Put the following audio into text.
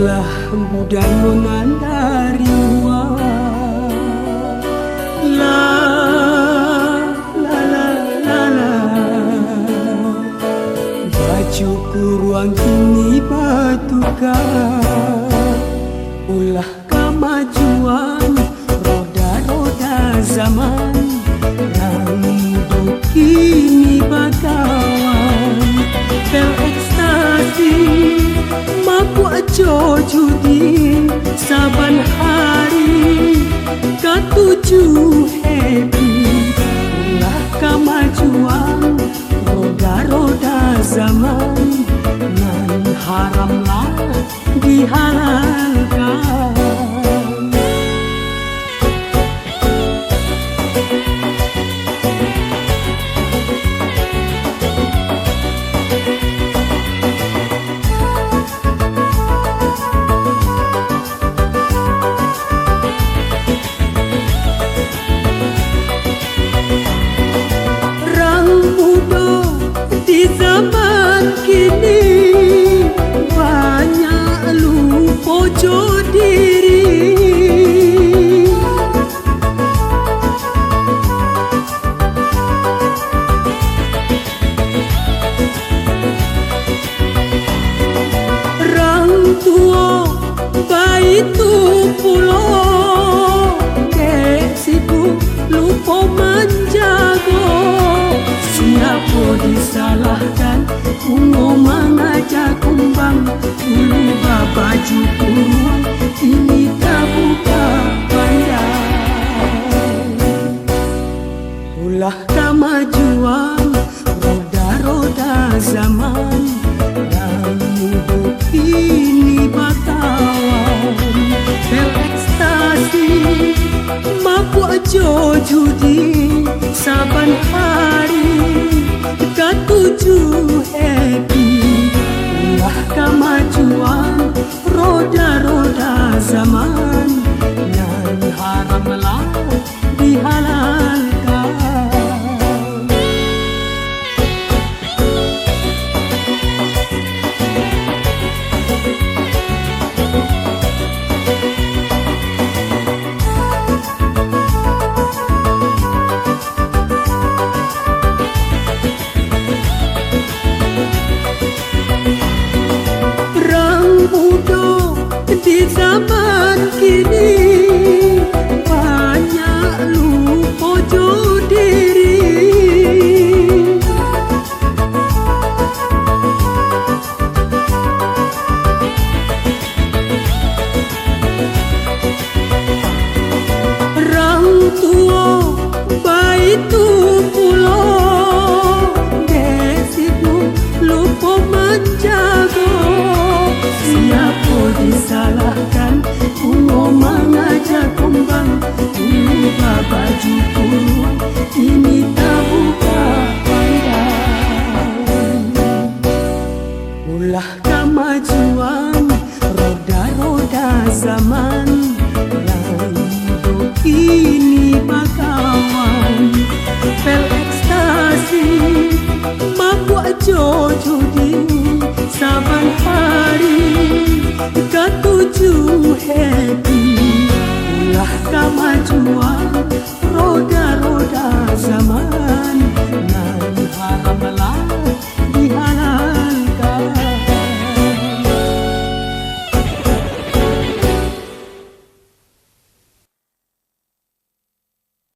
Ulah budaya mengandari la la la la la. Bajuku ruang kini batukan, ulah kemajuan roda-roda zaman. Rambut kini bakawan pel ekstasi, mabuk judi saban hari ketuju happy. Ulah kemajuan roda-roda zaman, nan haramlah dihalalkan. Di zaman kini banyak lupa diri. Orang tua baik tu pulau, dek sibuk lupa menjaga. Siapa disalahkan, ungu mengajak kumbang. Dulu baju kurung, kini tak buka pandang. Ulah kemajuan roda-roda zaman, dan hidup ini bakawan pel ekstasi, mabuk judi saban hari ketuju happy. Ulah kemajuan roda-roda zaman, yang haramlah dihalalkan. Di zaman kini banyak lupa diri. Orang tua baik tu pulau, dek sibuk lupa menjaga. Siapa disalahkan, ungu mengajak kumbang. Dulu baju kurung, ini tak buka pandang. Ulah kemajuan roda-roda zaman, yang hidup ini bakawan pel ekstasi, mabuk judi saban hari ketuju happy. Ulah kemajuan roda-roda zaman.